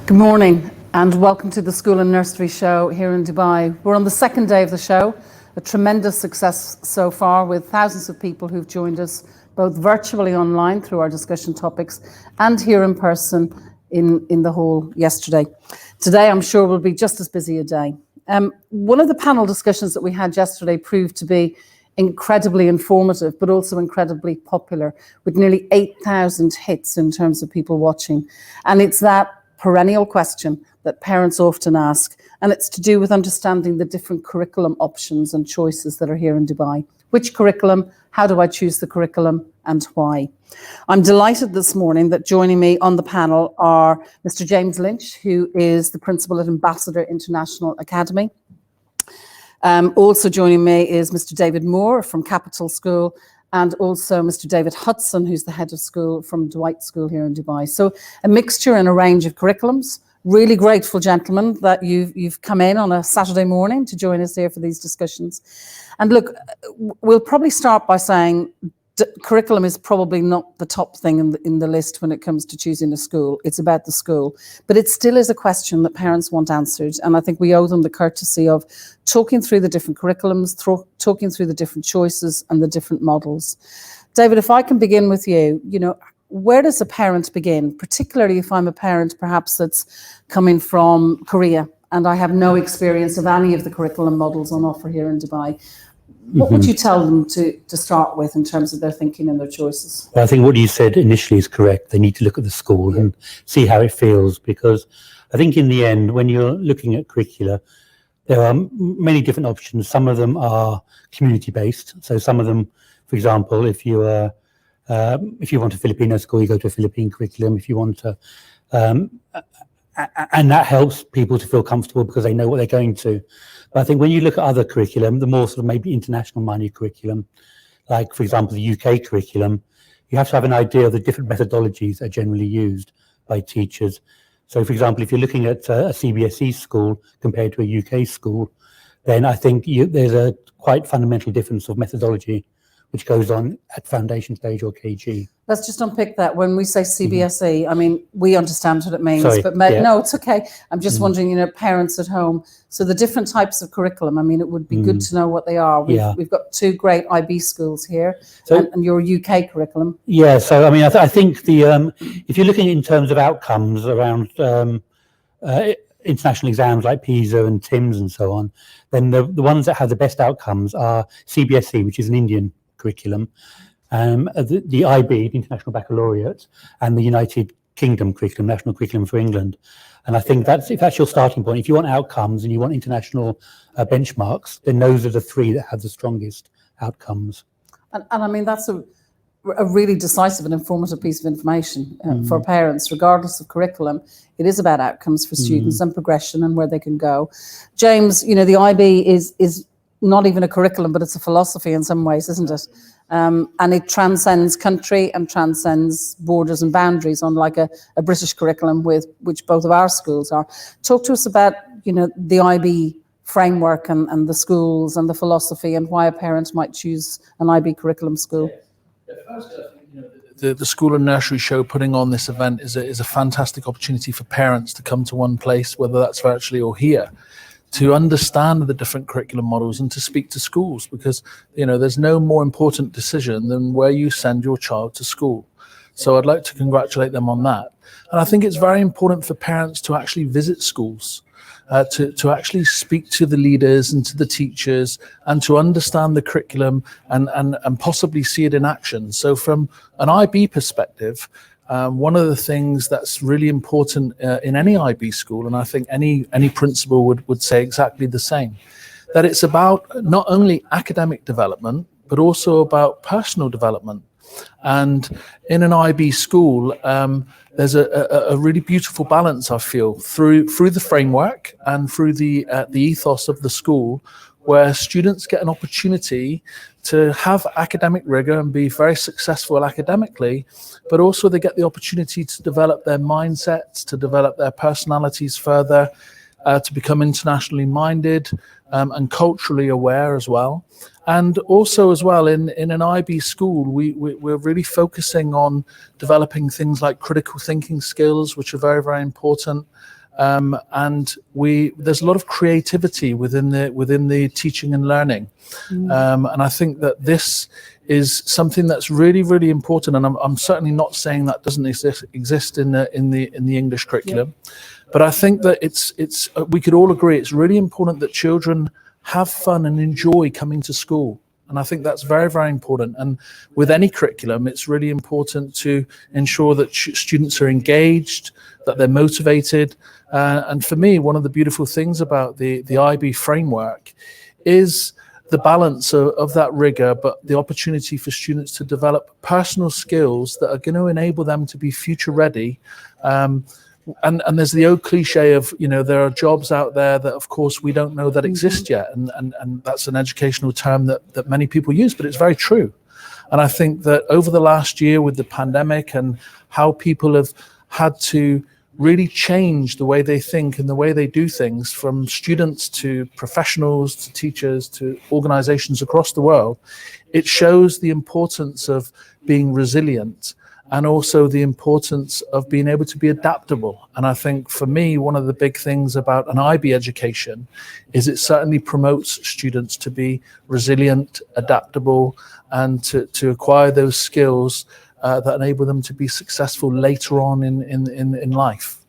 Good morning and welcome to the School and Nursery Show here in Dubai. We're on the second day of the show, a tremendous success so far with thousands of people who've joined us both virtually online through our discussion topics and here in person in the hall yesterday. Today I'm sure will be just as busy a day. One of the panel discussions that we had yesterday proved to be incredibly informative but also incredibly popular with nearly 8,000 hits in terms of people watching, and it's that perennial question that parents often ask, and it's to do with understanding the different curriculum options and choices that are here in Dubai. Which curriculum? How do I choose the curriculum and why? I'm delighted this morning that joining me on the panel are Mr. James Lynch, who is the principal at Ambassador International Academy. Also joining me is Mr. David Moore from Capital School, and also Mr. David Hudson, who's the head of school from Dwight School here in Dubai. So a mixture and a range of curriculums. Really grateful, gentlemen, that you've come in on a Saturday morning to join us here for these discussions. And look, we'll probably start by saying curriculum is probably not the top thing in the list when it comes to choosing a school. It's about the school. But it still is a question that parents want answered. And I think we owe them the courtesy of talking through the different curriculums, talking through the different choices and the different models. David, if I can begin with you, where does a parent begin, particularly if I'm a parent perhaps that's coming from Korea and I have no experience of any of the curriculum models on offer here in Dubai? What would you tell them to start with in terms of their thinking and their choices? Well, I think what you said initially is correct. They need to look at the school and see how it feels, because I think in the end, when you're looking at curricula, there are many different options. Some of them are community-based. So some of them, for example, if you want a Filipino school, you go to a Philippine curriculum. If you want to, and that helps people to feel comfortable because they know what they're going to. But I think when you look at other curriculum, the more sort of maybe international-minded curriculum, like, for example, the UK curriculum, you have to have an idea of the different methodologies that are generally used by teachers. So, for example, if you're looking at a CBSE school compared to a UK school, then I think there's a quite fundamental difference of methodology which goes on at foundation stage or KG. Let's just unpick that. When we say CBSE, I mean, we understand what it means, Sorry, but no, it's okay. I'm just wondering, parents at home, so the different types of curriculum, I mean, it would be good to know what they are. We've got two great IB schools here, and your UK curriculum. Yeah, so I mean, I think if you're looking in terms of outcomes around international exams like PISA and TIMSS and so on, then the ones that have the best outcomes are CBSE, which is an Indian curriculum, the IB, the International Baccalaureate, and the United Kingdom curriculum, National Curriculum for England. And I think if that's your starting point, if you want outcomes and you want international benchmarks, then those are the three that have the strongest outcomes. And I mean, that's a really decisive and informative piece of information for parents, regardless of curriculum. It is about outcomes for students and progression and where they can go. James, the IB is not even a curriculum, but it's a philosophy in some ways, isn't it? And it transcends country and transcends borders and boundaries, unlike a British curriculum which both of our schools are. Talk to us about, the IB framework and the schools and the philosophy and why a parent might choose an IB curriculum school. The School and Nursery Show putting on this event is a fantastic opportunity for parents to come to one place, whether that's virtually or here, to understand the different curriculum models and to speak to schools, because there's no more important decision than where you send your child to school. So I'd like to congratulate them on that. And I think it's very important for parents to actually visit schools, to actually speak to the leaders and to the teachers and to understand the curriculum and possibly see it in action. So from an IB perspective, one of the things that's really important in any IB school, and I think any principal would say exactly the same, that it's about not only academic development, but also about personal development. And in an IB school, there's a really beautiful balance, I feel, through the framework and through the ethos of the school, where students get an opportunity to have academic rigor and be very successful academically, but also they get the opportunity to develop their mindsets, to develop their personalities further, to become internationally minded and culturally aware as well. And also as well, in an IB school, we're really focusing on developing things like critical thinking skills, which are very, very important. And there's a lot of creativity within the teaching and learning. And I think that this is something that's really, really important. And I'm certainly not saying that doesn't exist in the English curriculum. But I think that we could all agree it's really important that children have fun and enjoy coming to school. And I think that's very, very important. And with any curriculum, it's really important to ensure that students are engaged, that they're motivated. And for me, one of the beautiful things about the IB framework is the balance of that rigor, but the opportunity for students to develop personal skills that are going to enable them to be future ready. And there's the old cliche of, there are jobs out there that, of course, we don't know that exist yet. And that's an educational term that many people use, but it's very true. And I think that over the last year with the pandemic and how people have had to really change the way they think and the way they do things, from students to professionals to teachers to organizations across the world, it shows the importance of being resilient and also the importance of being able to be adaptable. And I think for me, one of the big things about an IB education is it certainly promotes students to be resilient, adaptable, and to acquire those skills that enable them to be successful later on in life.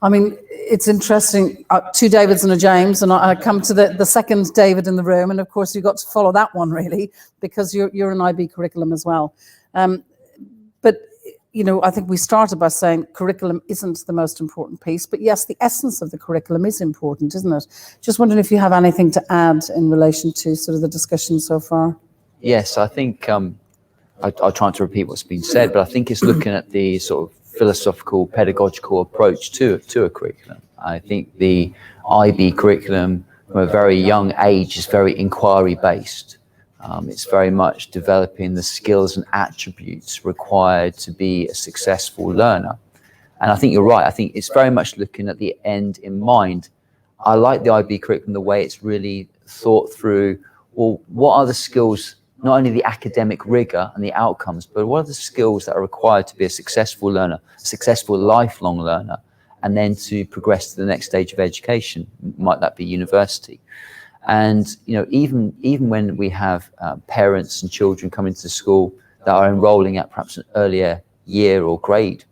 I mean, it's interesting, two Davids and a James, and I come to the second David in the room, and of course you got to follow that one really, because you're an IB curriculum as well. But, I think we started by saying curriculum isn't the most important piece, but yes, the essence of the curriculum is important, isn't it? Just wondering if you have anything to add in relation to sort of the discussion so far. Yes, I think I'll try to repeat what's been said, but I think it's looking at the sort of philosophical, pedagogical approach to a curriculum. I think the IB curriculum from a very young age is very inquiry-based. It's very much developing the skills and attributes required to be a successful learner. And I think you're right. I think it's very much looking at the end in mind. I like the IB curriculum, the way it's really thought through, well, what are the skills, not only the academic rigor and the outcomes, but what are the skills that are required to be a successful learner, a successful lifelong learner, and then to progress to the next stage of education, might that be university. And, even when we have parents and children coming to school that are enrolling at perhaps an earlier year or grade,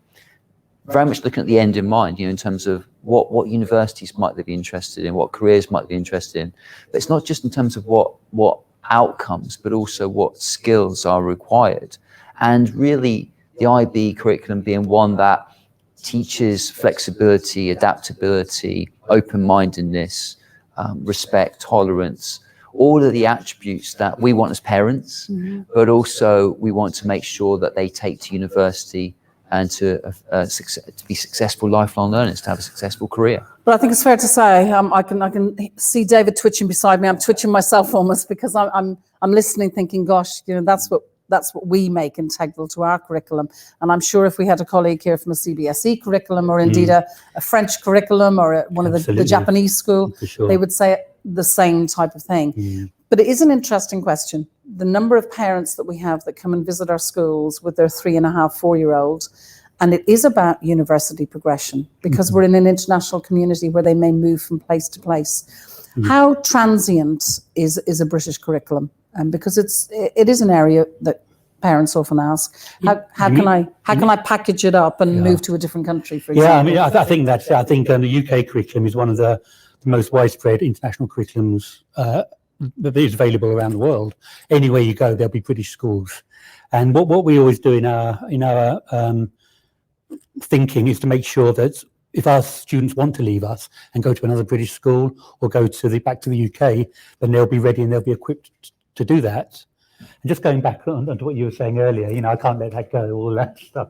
very much looking at the end in mind, in terms of what universities might they be interested in, what careers might they be interested in. But it's not just in terms of what outcomes, but also what skills are required. And really, the IB curriculum being one that teaches flexibility, adaptability, open-mindedness, respect, tolerance, all of the attributes that we want as parents, but also we want to make sure that they take to university and to be successful lifelong learners, to have a successful career. But I think it's fair to say, I can see David twitching beside me. I'm twitching myself almost, because I'm listening, thinking, gosh, that's what we make integral to our curriculum. And I'm sure if we had a colleague here from a CBSE curriculum, or indeed a French curriculum, or one of the Japanese school, sure, they would say the same type of thing. But it is an interesting question. The number of parents that we have that come and visit our schools with their 3.5, 4-year-old, and it is about university progression, because we're in an international community where they may move from place to place. How transient is a British curriculum? Because it is an area that parents often ask, how can I package it up and move to a different country, for example? Yeah, I think the UK curriculum is one of the most widespread international curriculums that is available around the world. Anywhere you go, there'll be British schools. And what we always do in our thinking is to make sure that if our students want to leave us and go to another British school or go to back to the UK, then they'll be ready and they'll be equipped to do that. And just going back on to what you were saying earlier, I can't let that go, all that stuff.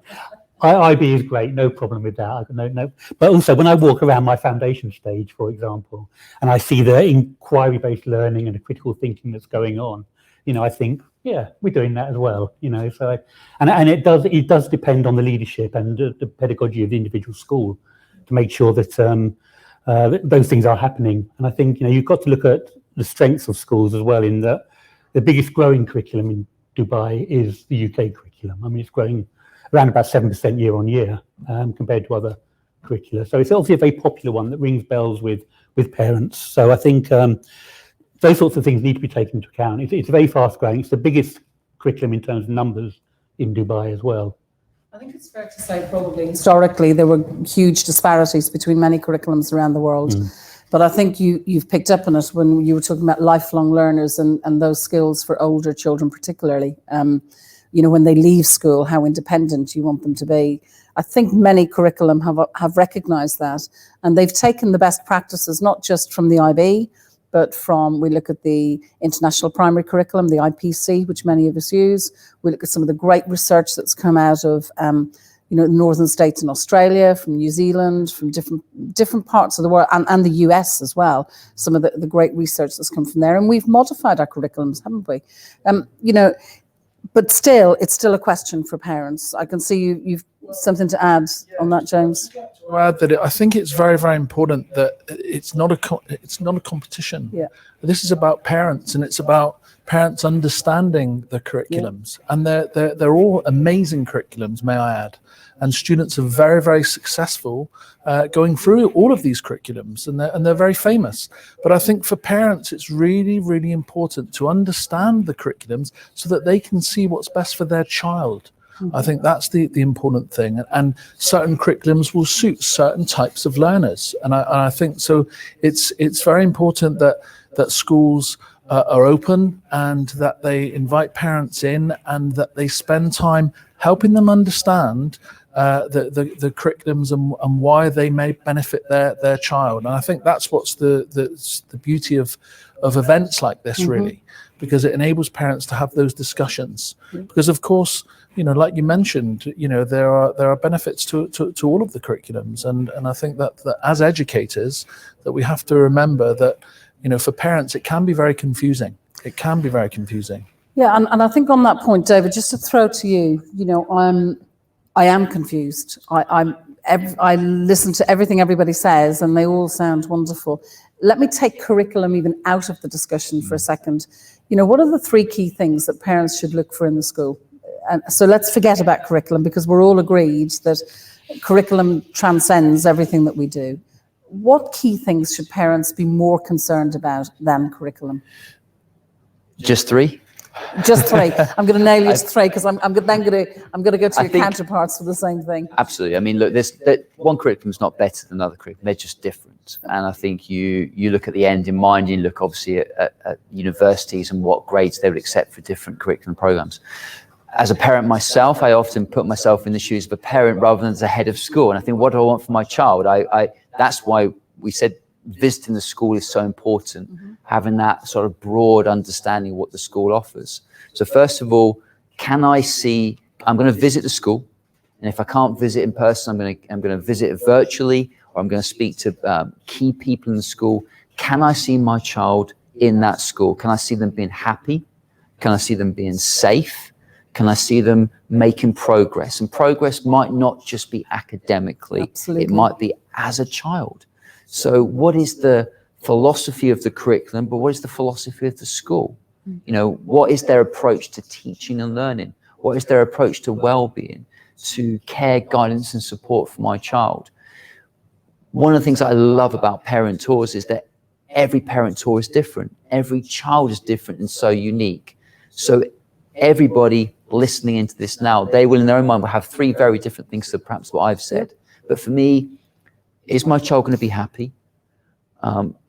IB is great, no problem with that. No. But also when I walk around my foundation stage, for example, and I see the inquiry-based learning and the critical thinking that's going on, I think, yeah, we're doing that as well. So and it does depend on the leadership and the pedagogy of the individual school to make sure that those things are happening. And I think, you've got to look at the strengths of schools as well, in that the biggest growing curriculum in Dubai is the UK curriculum. I mean, it's growing around about 7% year on year compared to other curricula. So it's obviously a very popular one that rings bells with parents. So I think those sorts of things need to be taken into account. It's very fast growing. It's the biggest curriculum in terms of numbers in Dubai as well. I think it's fair to say probably historically there were huge disparities between many curriculums around the world. But I think you've picked up on it when you were talking about lifelong learners and those skills for older children particularly. When they leave school, how independent you want them to be. I think many curriculum have recognised that, and they've taken the best practices, not just from the IB, but we look at the International Primary Curriculum, the IPC, which many of us use. We look at some of the great research that's come out of, the northern states in Australia, from New Zealand, from different parts of the world, and the US as well. Some of the great research that's come from there. And we've modified our curriculums, haven't we? But still, it's still a question for parents. I can see you've something to add on that, James. To add that I think it's very, very important that it's not a competition. Yeah. This is about parents, and it's about parents understanding the curriculums, and they're all amazing curriculums, may I add. And students are very, very successful going through all of these curriculums, and they're very famous. But I think for parents, it's really, really important to understand the curriculums so that they can see what's best for their child. I think that's the important thing. And certain curriculums will suit certain types of learners. And I think so. It's very important that schools are open, and that they invite parents in, and that they spend time helping them understand the curriculums and why they may benefit their child. And I think that's what's the beauty of events like this, really, because it enables parents to have those discussions. Because of course, like you mentioned, there are benefits to all of the curriculums, and I think that as educators, that we have to remember that for parents it can be very confusing. It can be very confusing. Yeah, and I think on that point, David, just to throw to you, I am confused. I listen to everything everybody says, and they all sound wonderful. Let me take curriculum even out of the discussion for a second. What are the three key things that parents should look for in the school? And so let's forget about curriculum, because we're all agreed that curriculum transcends everything that we do. What key things should parents be more concerned about than curriculum? Just three? Just three. I'm going to nail you to three, because I'm going to go to your counterparts for the same thing. Absolutely. I mean, look, one curriculum is not better than another curriculum. They're just different. And I think you look at the end in mind. You look obviously at universities and what grades they would accept for different curriculum programs. As a parent myself, I often put myself in the shoes of a parent rather than as a head of school. And I think, what do I want for my child? That's why we said visiting the school is so important, having that sort of broad understanding of what the school offers. So first of all, I'm going to visit the school, and if I can't visit in person, I'm going to visit it virtually, or I'm going to speak to key people in the school. Can I see my child in that school? Can I see them being happy? Can I see them being safe? Can I see them making progress? And progress might not just be academically. Absolutely. It might be as a child. So what is the philosophy of the curriculum, but what is the philosophy of the school? What is their approach to teaching and learning? What is their approach to well-being, to care, guidance, and support for my child? One of the things I love about parent tours is that every parent tour is different. Every child is different and so unique. So everybody listening into this now, they will in their own mind will have three very different things to perhaps what I've said. But for me, is my child going to be happy?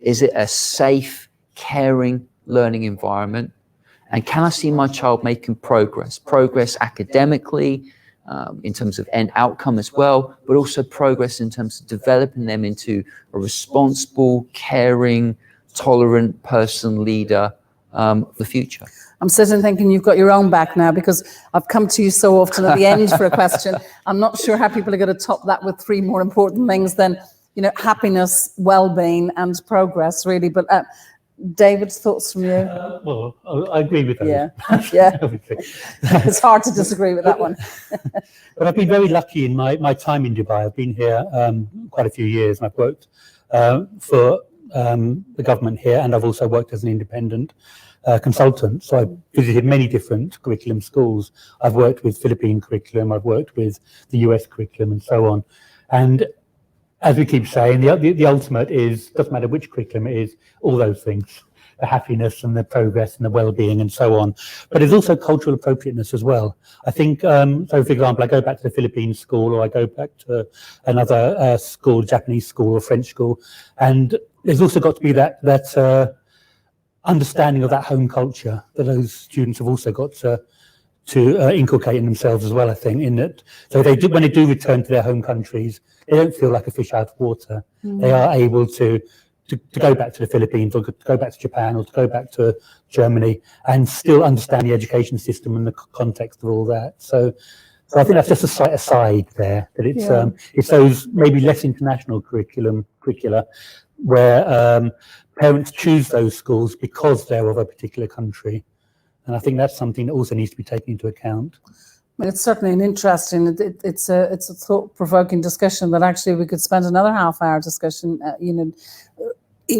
Is it a safe, caring, learning environment? And can I see my child making progress academically, in terms of end outcome as well, but also progress in terms of developing them into a responsible, caring, tolerant person, leader of the future? I'm sitting thinking you've got your own back now, because I've come to you so often at the end for a question. I'm not sure how people are going to top that with three more important things than, happiness, well-being, and progress, really. But David's thoughts from you? Well, I agree with that. Yeah. It's hard to disagree with that one. But I've been very lucky in my time in Dubai. I've been here quite a few years, and I've worked for the government here, and I've also worked as an independent consultant. So I've visited many different curriculum schools. I've worked with Philippine curriculum, I've worked with the US curriculum, and so on. And as we keep saying, the ultimate is, doesn't matter which curriculum it is, all those things, the happiness and the progress and the well-being and so on. But there's also cultural appropriateness as well. I think, so for example, I go back to the Philippine school, or I go back to another school, Japanese school or French school, and there's also got to be that understanding of that home culture that those students have also got to inculcate in themselves as well, I think, in that, so when they do return to their home countries, they don't feel like a fish out of water. They are able to go back to the Philippines, or to go back to Japan, or to go back to Germany, and still understand the education system and the context of all that. So I think that's just a slight aside there, that it's those maybe less international curricula where parents choose those schools because they're of a particular country. And I think that's something that also needs to be taken into account. I mean, it's certainly an interesting, it's a thought-provoking discussion that actually we could spend another half-hour discussion.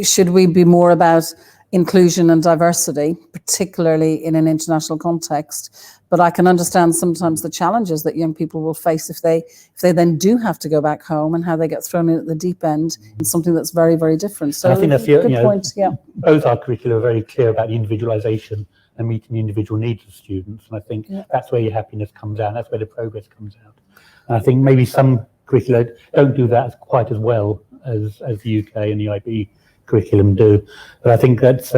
Should we be more about inclusion and diversity, particularly in an international context? But I can understand sometimes the challenges that young people will face if they then do have to go back home, and how they get thrown in at the deep end in something that's very, very different. So I think that's a good point. Yeah. Both our curricula are very clear about the individualization and meeting the individual needs of students. And I think that's where your happiness comes out. That's where the progress comes out. And I think maybe some curricula don't do that quite as well as the UK and the IB curriculum do. But I think that's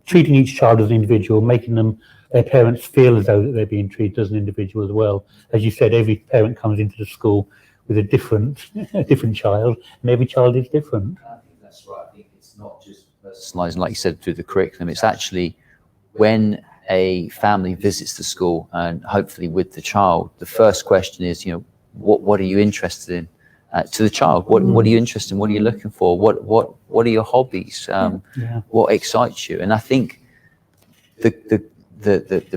treating each child as an individual, making their parents feel as though that they're being treated as an individual as well. As you said, every parent comes into the school with a different child, and every child is different. I think that's right. I think it's not just personalising, like you said, through the curriculum. It's actually when a family visits the school, and hopefully with the child, the first question is, what are you interested in? To the child, what are you interested in? What are you looking for? What are your hobbies? What excites you? And I think the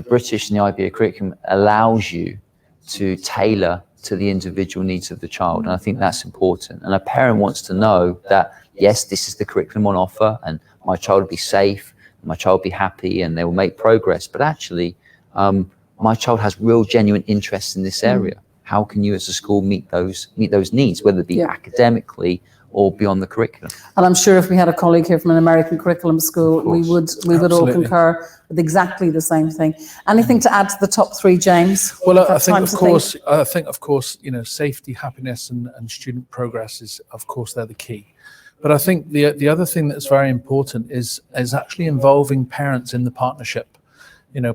British and the IBA curriculum allows you to tailor to the individual needs of the child, and I think that's important. And a parent wants to know that, yes, this is the curriculum on offer, and my child will be safe, my child will be happy, and they will make progress. But actually, my child has real, genuine interest in this area. How can you as a school meet those needs, whether it be academically or beyond the curriculum? And I'm sure if we had a colleague here from an American curriculum school, we would all concur with exactly the same thing. Anything to add to the top three, James? Well, I think of course, safety, happiness, and student progress is, of course, they're the key. But I think the other thing that's very important is actually involving parents in the partnership.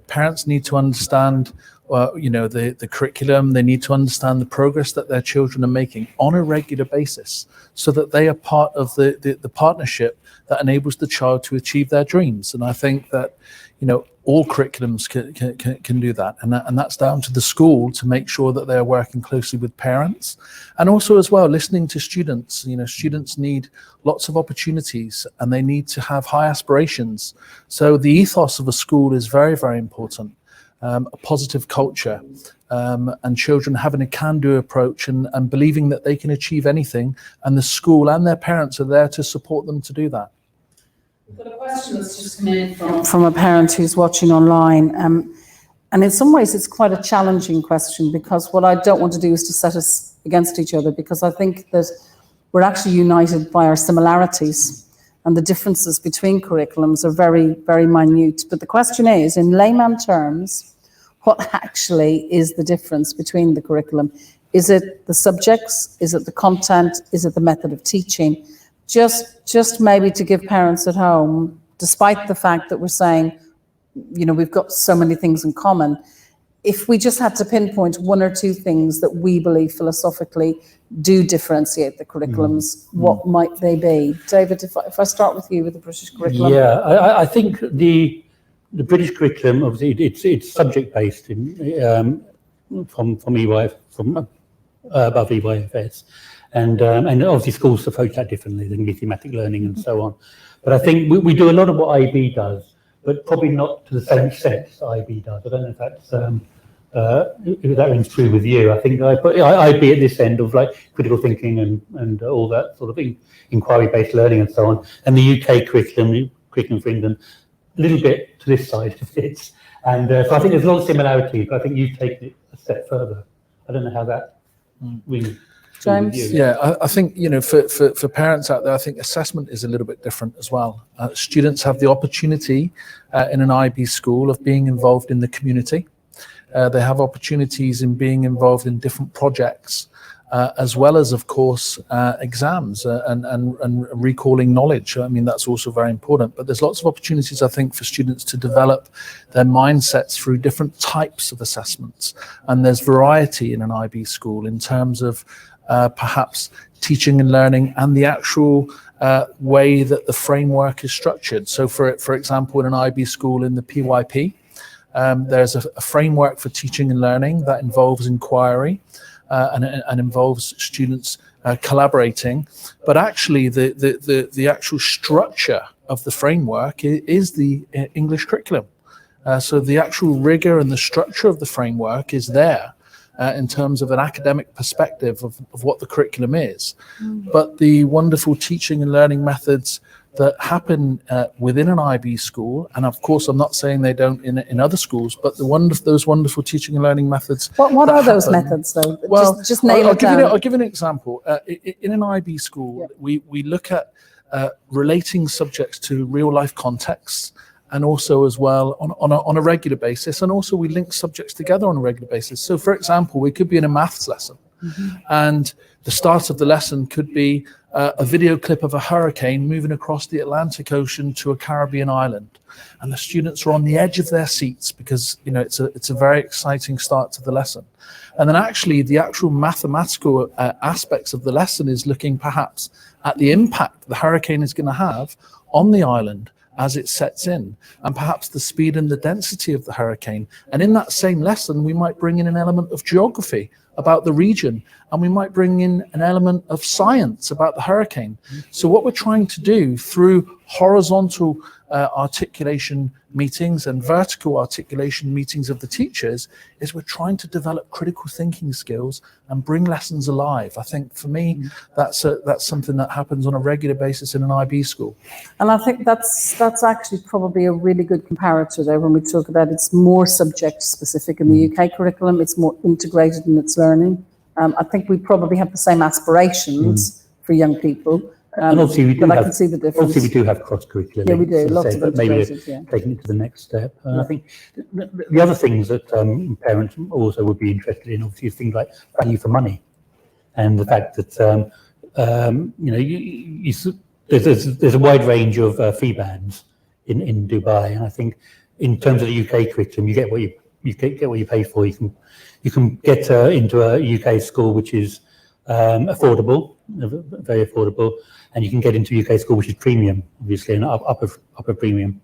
Parents need to understand the curriculum. They need to understand the progress that their children are making on a regular basis, so that they are part of the partnership that enables the child to achieve their dreams. And I think that all curriculums can do that, and that's down to the school to make sure that they're working closely with parents, and also as well listening to students. Students need lots of opportunities, and they need to have high aspirations. So the ethos of a school is very, very important. A positive culture, and children having a can-do approach, and believing that they can achieve anything, and the school and their parents are there to support them to do that. We've got a question that's just come in from a parent who's watching online, and in some ways it's quite a challenging question, because what I don't want to do is to set us against each other, because I think that we're actually united by our similarities, and the differences between curriculums are very, very minute. But the question is, in layman terms, what actually is the difference between the curriculum? Is it the subjects? Is it the content? Is it the method of teaching? Just maybe to give parents at home, despite the fact that we're saying, we've got so many things in common, if we just had to pinpoint one or two things that we believe philosophically do differentiate the curriculums, what might they be? David, if I start with you with the British curriculum. Yeah, I think the British curriculum, obviously, it's subject based from above EYFS, and obviously schools approach that differently. There can be thematic learning and so on. But I think we do a lot of what IB does, but probably not to the same extent as IB does. I don't know if that's if that rings true with you. I think I'd be at this end of like critical thinking and all that sort of thing, inquiry-based learning and so on. And the UK curriculum for England, a little bit to this side of it. And so I think there's a lot of similarities, but I think you've taken it a step further. I don't know how that rings. James? Yeah, I think, for parents out there, I think assessment is a little bit different as well. Students have the opportunity in an IB school of being involved in the community. They have opportunities in being involved in different projects, as well as, of course, exams and recalling knowledge. I mean, that's also very important. But there's lots of opportunities, I think, for students to develop their mindsets through different types of assessments. And there's variety in an IB school in terms of perhaps teaching and learning and the actual way that the framework is structured. So, for example, in an IB school in the PYP, there's a framework for teaching and learning that involves inquiry and involves students collaborating. But actually, the actual structure of the framework is the English curriculum. So the actual rigor and the structure of the framework is there in terms of an academic perspective of what the curriculum is. But the wonderful teaching and learning methods that happen within an IB school, and of course I'm not saying they don't in other schools, but those wonderful teaching and learning methods. What are those methods though? Well, just nail it down. I'll give you an example. In an IB school, we look at relating subjects to real life contexts, and also as well on a regular basis, and also we link subjects together on a regular basis. So for example, we could be in a maths lesson, and the start of the lesson could be a video clip of a hurricane moving across the Atlantic Ocean to a Caribbean island, and the students are on the edge of their seats because it's a very exciting start to the lesson. And then actually the actual mathematical aspects of the lesson is looking perhaps at the impact the hurricane is going to have on the island as it sets in, and perhaps the speed and the density of the hurricane. And in that same lesson, we might bring in an element of geography about the region, and we might bring in an element of science about the hurricane. So what we're trying to do through horizontal articulation meetings and vertical articulation meetings of the teachers is we're trying to develop critical thinking skills and bring lessons alive. I think for me, that's something that happens on a regular basis in an IB school. And I think that's actually probably a really good comparator there when we talk about it's more subject specific in the UK curriculum, it's more integrated in its learning. I think we probably have the same aspirations for young people. And obviously we do but I can see the difference. Obviously we do have cross-curricular. Yeah, we do. Lots of maybe integrated, taking it to the next step. I think the other things that parents also would be interested in, obviously, is things like value for money, and the fact that there's a wide range of fee bands in Dubai, and I think in terms of the UK curriculum, you get what you pay for. You can get into a UK school which is affordable, very affordable, and you can get into UK school which is premium, obviously, and upper premium.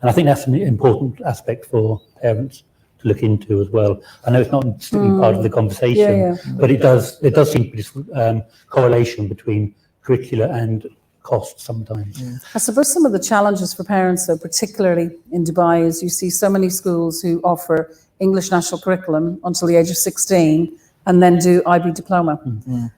And I think that's an important aspect for parents to look into as well. I know it's not strictly part of the conversation, but it does seem to be this correlation between curricula and cost sometimes. I suppose some of the challenges for parents, though, particularly in Dubai, is you see so many schools who offer English national curriculum until the age of 16 and then do IB diploma.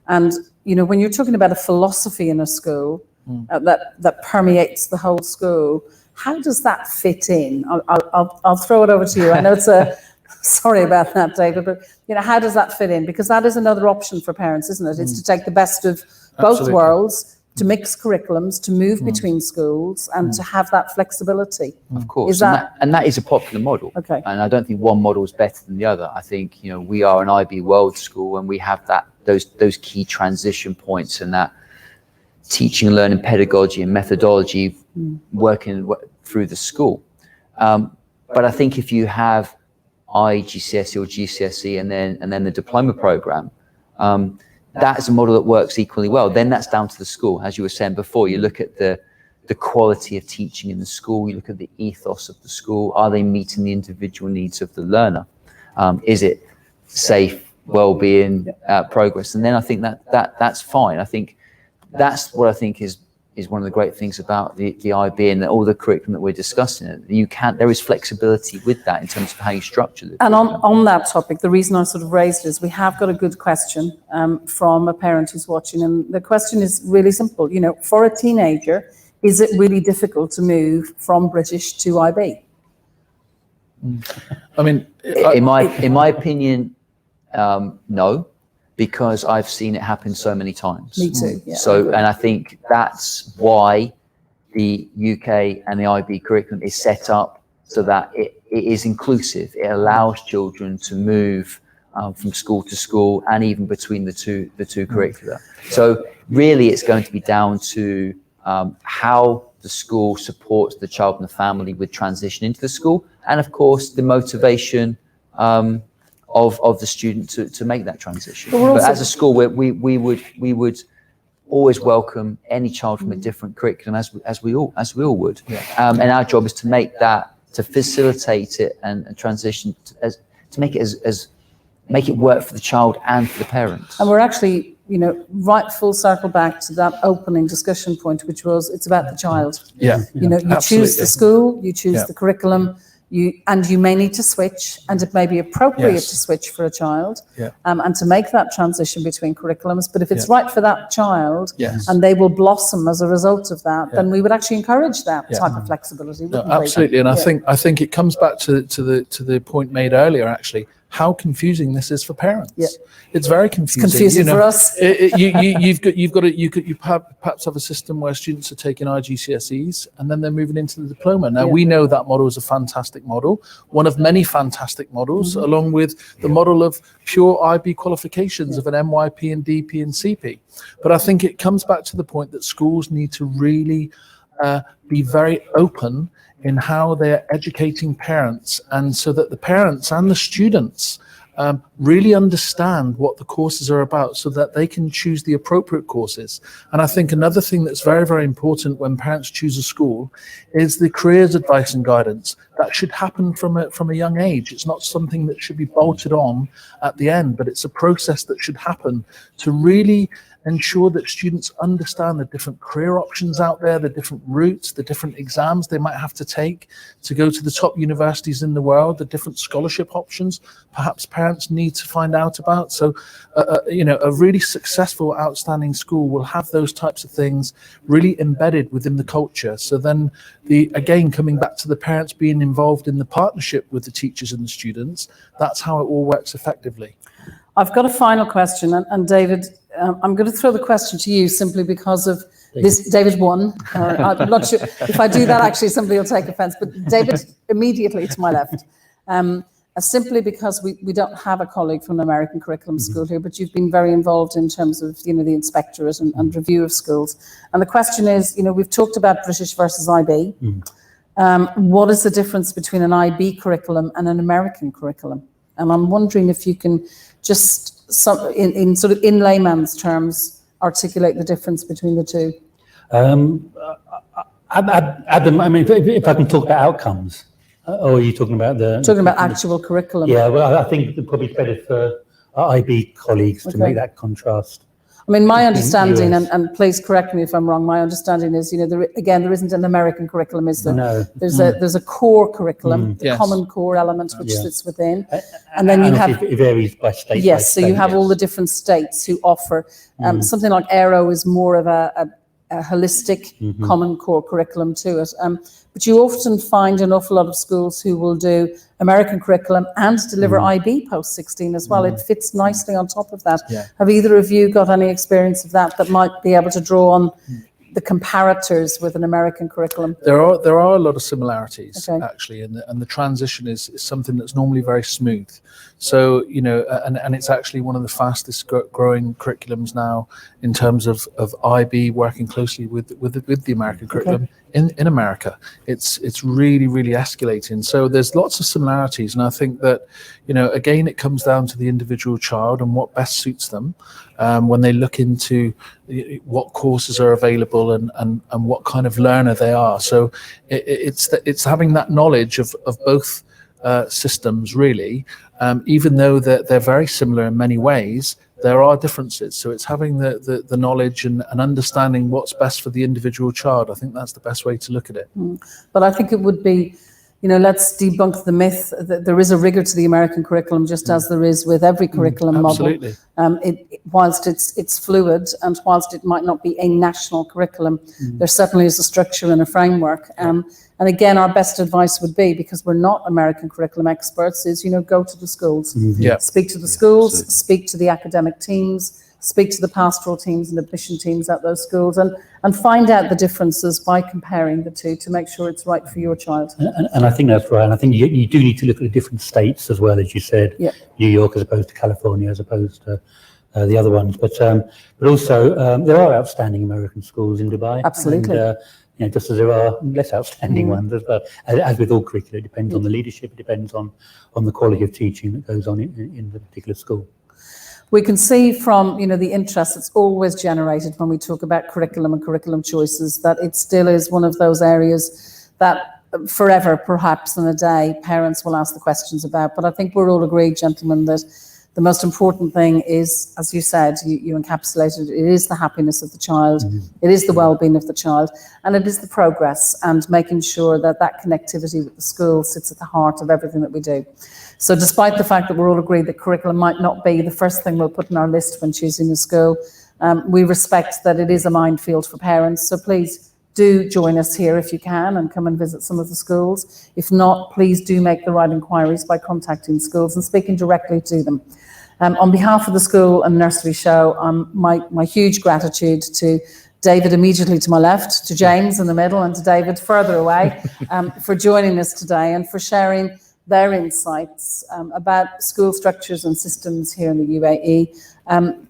And, when you're talking about a philosophy in a school that permeates the whole school, how does that fit in? I'll throw it over to you. I know sorry about that, David, but how does that fit in? Because that is another option for parents, isn't it? It's to take the best of both worlds, to mix curriculums, to move between schools, and to have that flexibility. Of course, and that is a popular model. Okay. And I don't think one model is better than the other. I think we are an IB World School, and we have those key transition points and that teaching and learning pedagogy and methodology working through the school. But I think if you have IGCSE or GCSE and then the diploma program, that is a model that works equally well. Then that's down to the school. As you were saying before, you look at the quality of teaching in the school, you look at the ethos of the school. Are they meeting the individual needs of the learner? Is it safe, well-being, progress? And then I think that's fine. I think that's what I think is is one of the great things about the IB and all the curriculum that we're discussing. There is flexibility with that in terms of how you structure it. And on that topic, the reason I sort of raised it is we have got a good question from a parent who's watching, and the question is really simple. You know, for a teenager, is it really difficult to move from British to IB? I mean, in my opinion, no, because I've seen it happen so many times. Me too. Yeah, so, and I think that's why the UK and the IB curriculum is set up so that it is inclusive. It allows children to move from school to school and even between the two curricula. So really, it's going to be down to how the school supports the child and the family with transition into the school, and of course the motivation of the student to make that transition. But as a school, we would always welcome any child from a different curriculum, as we all would. And our job is to make that, to facilitate it and transition to make it make it work for the child and for the parents. And we're actually, you know, right full circle back to that opening discussion point, which was it's about the child. Yeah. You know, you choose the school, you choose the curriculum, and you may need to switch, and it may be appropriate to switch for a child, and to make that transition between curriculums. But if it's right for that child, and they will blossom as a result of that, then we would actually encourage that type of flexibility. No, absolutely, and I think it comes back to the point made earlier. Actually, how confusing this is for parents. It's very confusing. It's confusing for us. You perhaps have a system where students are taking IGCSEs and then they're moving into the diploma. Now we know that model is a fantastic model, one of many fantastic models, along with the model of pure IB qualifications of an MYP and DP and CP. But I think it comes back to the point that schools need to really be very open in how they're educating parents, and so that the parents and the students really understand what the courses are about, so that they can choose the appropriate courses. And I think another thing that's very, very important when parents choose a school is the careers advice and guidance. That should happen from a young age. It's not something that should be bolted on at the end, but it's a process that should happen to really ensure that students understand the different career options out there, the different routes, the different exams they might have to take to go to the top universities in the world, the different scholarship options perhaps parents need to find out about. So, you know, a really successful, outstanding school will have those types of things really embedded within the culture. So then, again, coming back to the parents being involved in the partnership with the teachers and the students, that's how it all works effectively. I've got a final question, and David, I'm going to throw the question to you simply because of this. David won. I'm not sure if I do that, actually, somebody will take offense, but David immediately to my left. Simply because we don't have a colleague from an American curriculum school here, but you've been very involved in terms of, you know, the inspectorate and review of schools. And the question is, you know, we've talked about British versus IB. What is the difference between an IB curriculum and an American curriculum? And I'm wondering if you can just, in sort of in layman's terms, articulate the difference between the two. Adam, I mean, if I can talk about outcomes, or are you talking about actual curriculum? Yeah, well, I think it's probably better for our IB colleagues to make that contrast. I mean, my understanding, and please correct me if I'm wrong, my understanding is, you know, there isn't an American curriculum, is there? No. There's a core curriculum, the common core element which sits within. And then you have... It varies by state. Yes, so you have all the different states who offer. Something like Aero is more of a holistic common core curriculum to it. But you often find an awful lot of schools who will do American curriculum and deliver IB post-16 as well. It fits nicely on top of that. Have either of you got any experience of that might be able to draw on the comparators with an American curriculum? There are a lot of similarities, actually, and the transition is something that's normally very smooth. So, you know, and it's actually one of the fastest growing curriculums now in terms of IB working closely with the American curriculum in America. It's really, really escalating. So there's lots of similarities, and I think that, you know, again, it comes down to the individual child and what best suits them when they look into what courses are available and what kind of learner they are. So it's having that knowledge of both systems, really, even though they're very similar in many ways. there are differences. So it's having the knowledge and understanding what's best for the individual child. I think that's the best way to look at it. But I think it would be, let's debunk the myth that there is a rigor to the American curriculum, just as there is with every curriculum model. Absolutely. Whilst it's fluid, and whilst it might not be a national curriculum, there certainly is a structure and a framework. And again, our best advice would be, because we're not American curriculum experts, is, go to the schools. Yeah. Speak to the schools, Absolutely. speak to the academic teams, speak to the pastoral teams and admission teams at those schools, and find out the differences by comparing the two to make sure it's right for your child. And I think that's right. And I think you do need to look at the different states as well, as you said. Yeah. New York as opposed to California, as opposed to the other ones. But also there are outstanding American schools in Dubai. Absolutely. And, just as there are less outstanding ones as well. As with all curricula, it depends on the leadership, it depends on the quality of teaching that goes on in the particular school. We can see from, the interest that's always generated when we talk about curriculum and curriculum choices, that it still is one of those areas that forever, perhaps in a day, parents will ask the questions about. But I think we're all agreed, gentlemen, that the most important thing is, as you said, you encapsulated, it is the happiness of the child, it is the well-being of the child, and it is the progress, and making sure that connectivity with the school sits at the heart of everything that we do. So despite the fact that we're all agreed that curriculum might not be the first thing we'll put in our list when choosing a school, we respect that it is a minefield for parents. So please do join us here if you can, and come and visit some of the schools. If not, please do make the right inquiries by contacting schools and speaking directly to them. On behalf of the School and Nursery Show, my huge gratitude to David immediately to my left, to James in the middle, and to David further away, for joining us today and for sharing their insights about school structures and systems here in the UAE.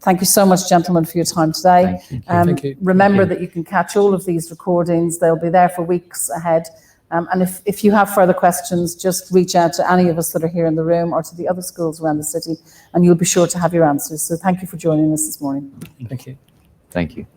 Thank you so much, gentlemen, for your time today. Thank you. Remember that you can catch all of these recordings. They'll be there for weeks ahead. And if you have further questions, just reach out to any of us that are here in the room or to the other schools around the city, and you'll be sure to have your answers. So thank you for joining us this morning. Thank you. Thank you.